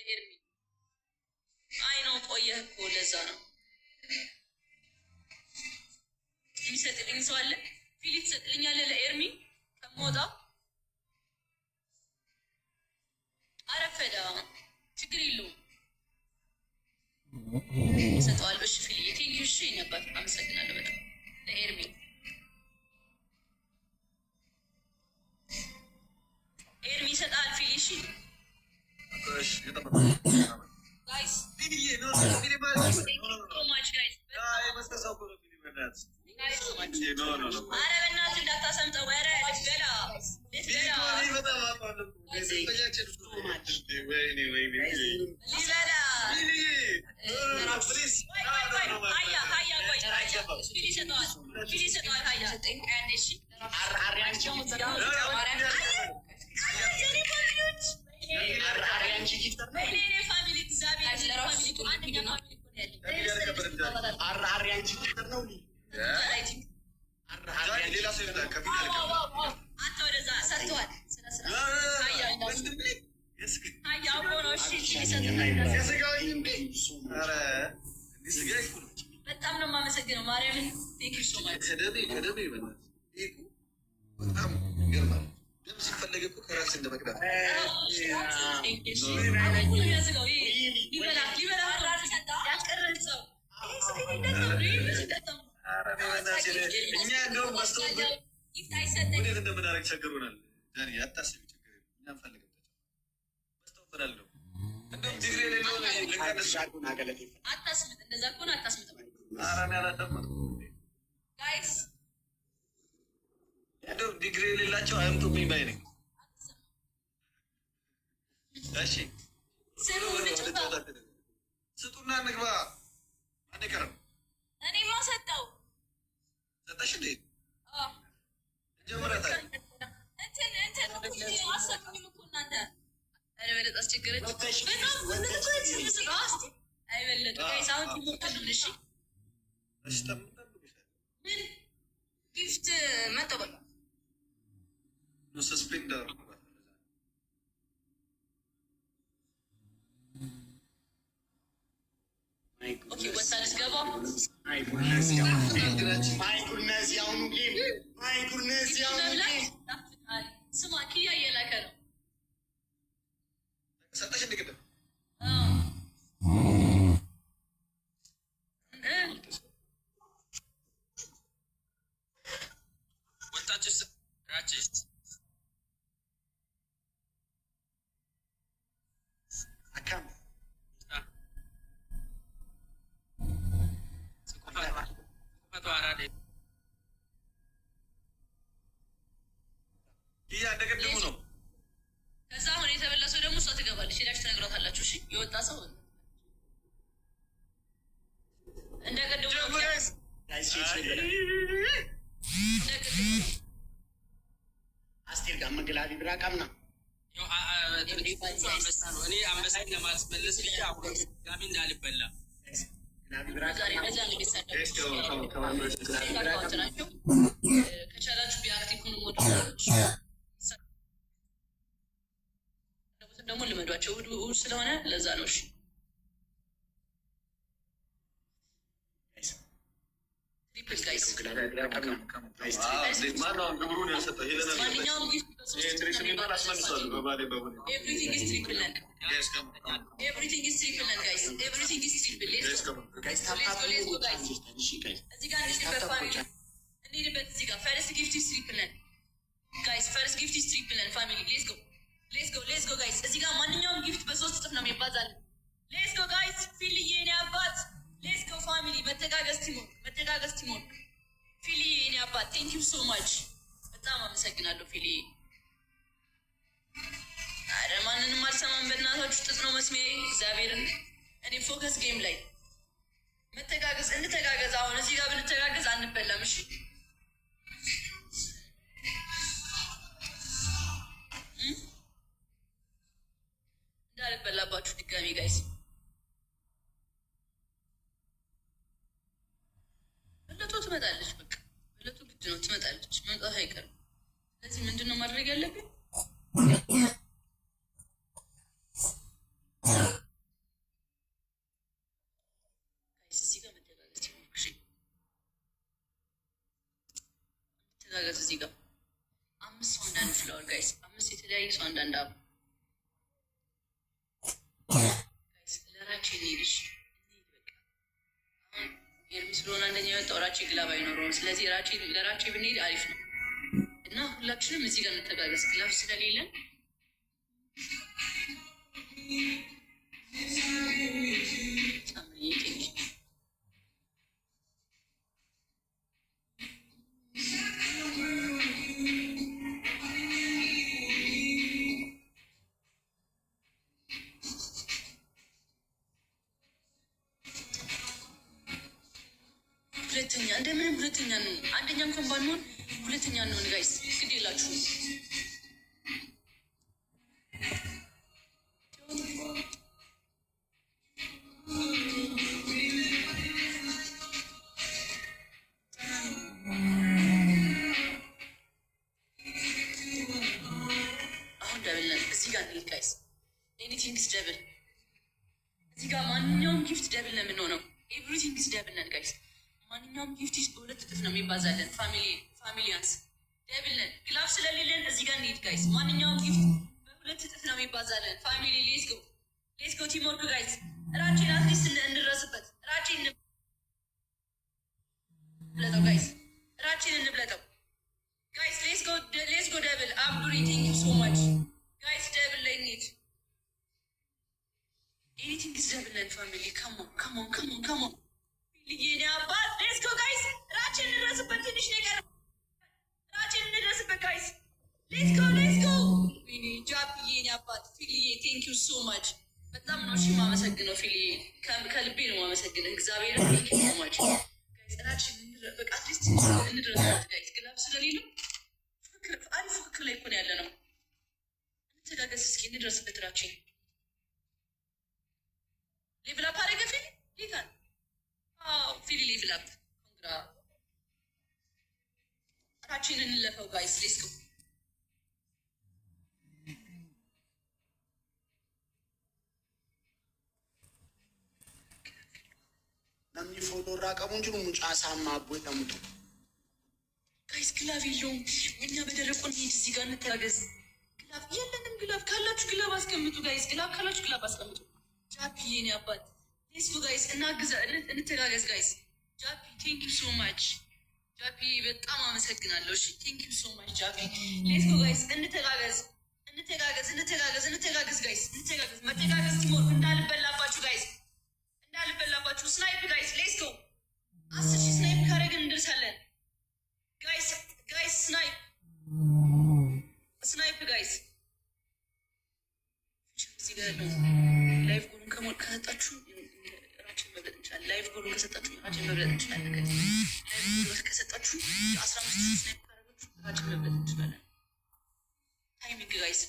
ኤርሚ አይ ነው ቆየህ እኮ ለዛ ነው የሚሰጥልኝ ሰው አለ። ፊሊት ትሰጥልኛለህ ለኤርሚ ከሞጣ አረፈዳ ችግር የለውም እሰጠዋለሁ። እሺ ፊልዬ ቴንኪው። እሺ ነበር አመሰግናለሁ በጣም ለኤርሚ ኤርሚ ይሰጣል ፊሊ። እሺ ጋይስ ኧረ በእናትህ እንዳታሰምጠው። ኧረ ልትበላ በጣም ነው የማመሰግነው ማርያምን። ሲፈለግ እኮ ከራስ እንደመቅዳት እኛ እንደውም ወዴት እንደምናደርግ ቸግሮናል። አታስቢ፣ ችግር እኛ እንፈልገው በስተውበናል ነው እንደውም ዲግሪ የሌለውን አታስምጥ። እንደዛ ከሆነ አታስምጥ። አራሚ አላደመጥ ጋይስ እንደውም ዲግሪ የሌላቸው አያምጡብኝ ባይ ነኝ። እሺ ስጡና እንግባ። አንዴ ቀረም እኔማ ሰጠው ሰጠሽ እንዴ? ጀመረታ እንትን አሰጡኝ እኮ እናንተ። ኧረ በለጠ አስቸገረች አይበለጥ ጋይስ አሁን ትሞታለን። እሺ ምን ጊፍት መጣው በቃ ነው ሰስፔንደር ኦኬ ወጣለስ ገባ ስማ ኪያ እየላከ ነው። ሰጠሽ እንደ ቅድም ወጣችስ ራችስ አካም ይህ እንደቀድሙ ነው። ከዛ አሁን የተበላ ሰው ደግሞ እሷ ትገባለች። ሄዳችሁ ትነግሯታላችሁ። እሺ የወጣ ሰው እንደቀድሙ ነው። አስቴር ጋር መገላቢ ብራቃምና እኔ አንበሳ ለማስመለስ ልጅ አሁን ጋሚ እንዳልበላ ከቻላችሁ ቢአክቲቭ ሆኑ ደግሞ ልመዷቸው። እሑድ ስለሆነ ለዛ ነው። እሺ ትሪፕል ጋይስ ማንኛውም ኤቭሪቲንግ ኢዝ ትሪፕል ነን። ኤቭሪቲንግ ኢዝ ትሪፕል ነን ጋይስ። ኤቭሪቲንግ ኢዝ ትሪፕል። ሌትስ ጎ ጋይስ። እዚህ ጋር በፋሚሊ እንሂድበት። እዚህ ጋር ፈርስት ጊፍት ኢዝ ትሪፕል ነን ጋይስ። ፈርስት ጊፍት ኢዝ ትሪፕል ነን ፋሚሊ። ሌትስ ጎ ጋይስ። እዚህ ጋር ማንኛውም ጊፍት በሶስት እጥፍ ነው የሚባዛልን። ሌትስ ጎ ጋይስ። ፊልዬ የኔ አባት ሌትስ ጎ ፋሚሊ። መተጋገዝ ቲሞን ፊልዬ የኔ አባት ቴንክ ዩ ሶ ማች። በጣም አመሰግናለሁ ፊልዬ። አረ ማንንም አልሰማም በእናታችሁ። ጥጥ ነው መስሚያዬ እግዚአብሔርን። እኔ ፎከስ ጌም ላይ መተጋገዝ እንተጋገዝ። አሁን እዚህ ጋር ብንተጋገዝ አንበላም። እሺ እንዳልበላባችሁ ድጋሚ ጋይስ። በለቶ ትመጣለች። በቃ በለቶ ግድ ነው ትመጣለች። መምጣት አይቀርም። ስለዚህ ምንድን ነው ማድረግ ያለብን? እዚህ ጋር መተጋገዝ ይሞክሽ ተጋገዝ እዚህ ጋር 5 ሰው አንዳንድ ፍላወር ጋይስ 5 የተለያየ ሰው አንዳንድ አብ ጋይስ ለራችን ሄድሽ ኤርሚ ስለሆነ አንደኛ የወጣው ራቼ ግላብ አይኖረውም። ስለዚህ ለራቼ ብንሄድ አሪፍ ነው እና ሁላችንም እዚህ ጋር እንተጋገዝ። ግላብ ስለሌለን ሁለተኛ እንደምንም ሁለተኛ ነው። አንደኛ እንኳን ባንሆን ሁለተኛ ነው ጋይስ። ግድ የላችሁም። አሁን ደብል ነን። እዚህ ጋር እንሂድ ጋይስ። ኤኒቲንግስ ደብል። እዚህ ጋር ማንኛውም ጊፍት ደብል ነው የምንሆነው። ኤቭሪቲንግስ ደብል ነን ጋይስ። ማንኛውም ጊፍት በሁለት እጥፍ ነው የሚባዛለን። ፋሚሊያንስ ደብል ነን። ግላፍ ስለሌለን እዚህ ጋር እንሂድ ጋይስ። ማንኛውም ጊፍት በሁለት እጥፍ ነው የሚባዛለን። ፋሚሊ ሌትስ ጎ ቲም ወርክ ጋይስ። እራችን አትሊስት እንድረስበት። እራችን እንብለጠው ጋይስ። እራችን እንብለጠው ጋይስ። ሌትስ ጎ ደብል። አብዱሪ ቴንክ ዩ ሶ ማች ጋይስ። ደብል ላይ እንሂድ። ኤኒቲንግ ኢዝ ደብል ነን ፋሚሊ። ካሞን ልዬኔ አባት ሌትስ ጎ ጋይስ። ራችን እንድረስበት። ትንሽ ነገር ራችን እንድረስበት ጋይስ። ሌትስ ጎ ዊኒ ጃፕዬ የኔ አባት ፊልዬ ቴንክ ዩ ሶ ማች። በጣም ነው እሺ ማመሰግነው ፊልዬ፣ ከልቤ ነው ማመሰግነው። እግዚአብሔር ቴንክ ዩ ሶ ማች ጋይስ። ራችን በቃ አትሊስት እንድረስበት ጋይስ። ግላብ ስለሌለው አሪፍ ፍክክር ላይ እኮ ነው ያለ ነው። እንተጋገዝ እስኪ እንድረስበት። ራችን ሌቭል አፕ አደረገ ፊል ሊታል ፊሊ ሌቭል አፕ ኮንግራ። ራችን እንለፈው ጋይስ። ሌትስ ጎ namni footoo irraa qabu hin jiru. Mucaa saammaa abboo jedhamutu ጋይስ ግላብ የለውም። እኛ በደረቁ እንሂድ። እዚህ ጋር እንተጋገዝ። ግላብ የለንም። ግላብ ካላችሁ ግላብ አስቀምጡ ጋይስ። ግላብ ካላችሁ ግላብ አስቀምጡ። ጃፒ የኔ አባት ሌትስ ጎ ጋይስ። እንተጋገዝ ጋይስ። ጃፒ ቴንክ ዩ ሶ ማች ጃፒ፣ በጣም አመሰግናለሁ። እሺ ቴንክ ዩ ሶ ማች ጃፒ። ሌትስ ጎ ጋይስ። እንተጋገዝ ጋይስ። እንተጋገዝ። መተጋገዝ ቲሞር እንዳልበላባችሁ ጋይስ፣ እንዳልበላባችሁ። ስናይፕ ጋይስ። ሌትስ ጎ 10 ሺህ ስናይፕ ካረግን እንደርሳለን ጋይስ። ስናይፕ ጋይስ። እዚህ ጋር ነው ላይቭ ጎሉን ከሰጣችሁ ራችን መብለጥ እንችላለን። ላይቭ ጎሉን ከሰጣችሁ ራችን መብለጥ እንችላለን። ላይቭ ጎሉን ከሰጣችሁ 15 ስናይፕ ካረጋችሁ ራችን መብለጥ እንችላለን። ታይሚንግ ጋይስ